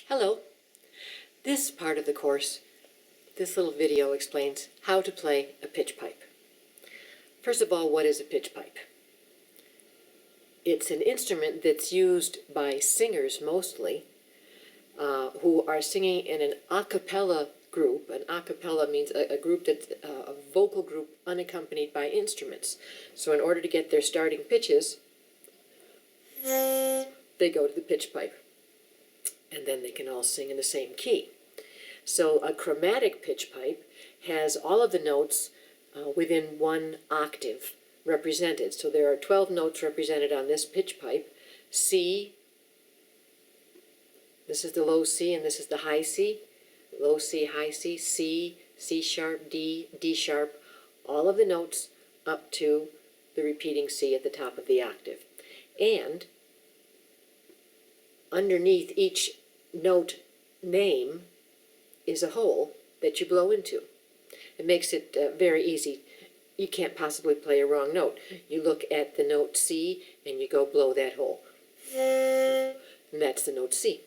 Hello. This part of the course, this little video explains how to play a pitch pipe. First of all, what is a pitch pipe? It's an instrument that's used by singers mostly who are singing in an a cappella group. An a cappella means a group that's a vocal group unaccompanied by instruments. So in order to get their starting pitches, they go to the pitch pipe. And then they can all sing in the same key. So a chromatic pitch pipe has all of the notes within one octave represented. So there are 12 notes represented on this pitch pipe. C, this is the low C and this is the high C. Low C, high C, C, C sharp, D, D sharp. All of the notes up to the repeating C at the top of the octave. And underneath each note name is a hole that you blow into. It makes it very easy. You can't possibly play a wrong note. You look at the note C and you go blow that hole. And that's the note C.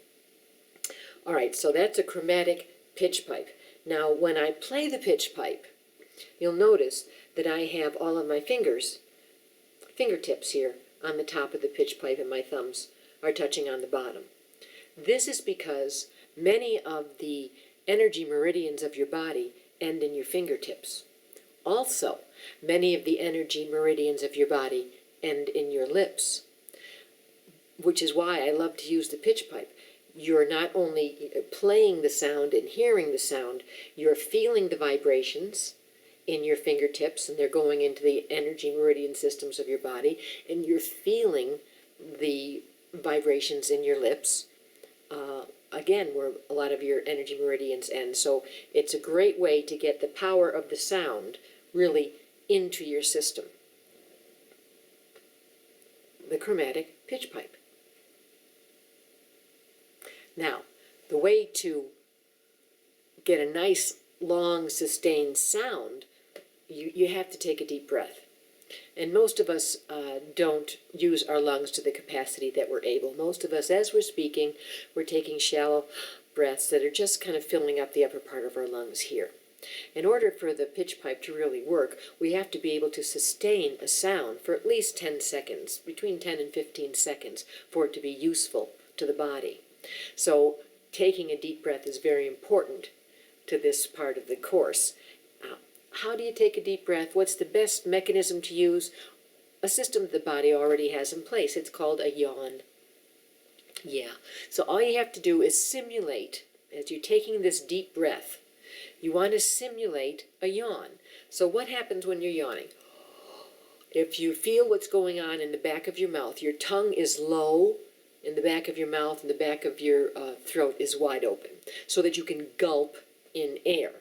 All right, so that's a chromatic pitch pipe. Now, when I play the pitch pipe, you'll notice that I have all of my fingertips here on the top of the pitch pipe, and my thumbs are touching on the bottom. This is because many of the energy meridians of your body end in your fingertips. Also, many of the energy meridians of your body end in your lips, which is why I love to use the pitch pipe. You're not only playing the sound and hearing the sound, you're feeling the vibrations in your fingertips, and they're going into the energy meridian systems of your body, and you're feeling the vibrations in your lips, again, where a lot of your energy meridians end. So it's a great way to get the power of the sound really into your system. The chromatic pitch pipe. Now, the way to get a nice, long, sustained sound, you have to take a deep breath. And most of us don't use our lungs to the capacity that we're able. Most of us, as we're speaking, we're taking shallow breaths that are just kind of filling up the upper part of our lungs here. In order for the pitch pipe to really work, we have to be able to sustain a sound for at least 10 seconds, between 10 and 15 seconds, for it to be useful to the body. So taking a deep breath is very important to this part of the course. How do you take a deep breath? What's the best mechanism to use? A system the body already has in place. It's called a yawn. Yeah. So all you have to do is simulate, as you're taking this deep breath, you want to simulate a yawn. So what happens when you're yawning? If you feel what's going on in the back of your mouth, your tongue is low in the back of your mouth, and the back of your throat is wide open, so that you can gulp in air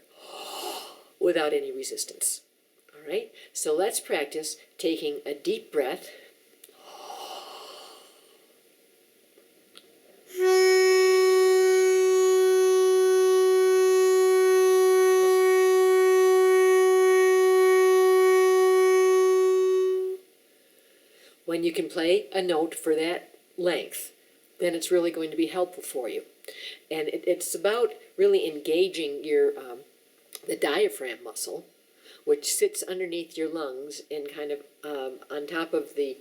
without any resistance. All right? So let's practice taking a deep breath. When you can play a note for that length, then it's really going to be helpful for you. And it's about really engaging your the diaphragm muscle, which sits underneath your lungs and kind of on top of the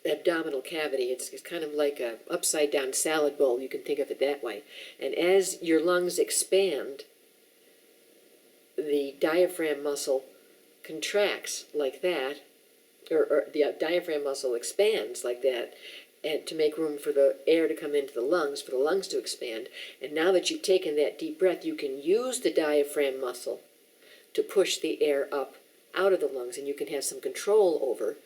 abdominal cavity. It's kind of like a upside down salad bowl. You can think of it that way. And as your lungs expand, the diaphragm muscle contracts like that, or the diaphragm muscle expands like that, and to make room for the air to come into the lungs, for the lungs to expand. And now that you've taken that deep breath, you can use the diaphragm muscle to push the air up out of the lungs, and you can have some control over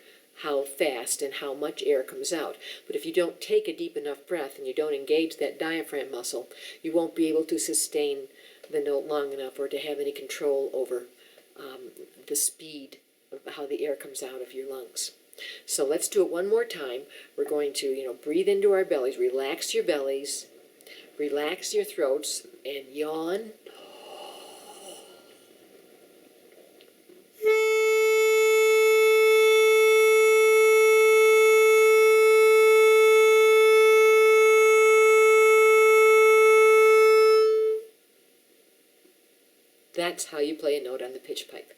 how fast and how much air comes out. But if you don't take a deep enough breath and you don't engage that diaphragm muscle, you won't be able to sustain the note long enough or to have any control over the speed of how the air comes out of your lungs. So let's do it one more time. We're going to, breathe into our bellies, relax your bellies, relax your throats, and yawn. That's how you play a note on the pitch pipe.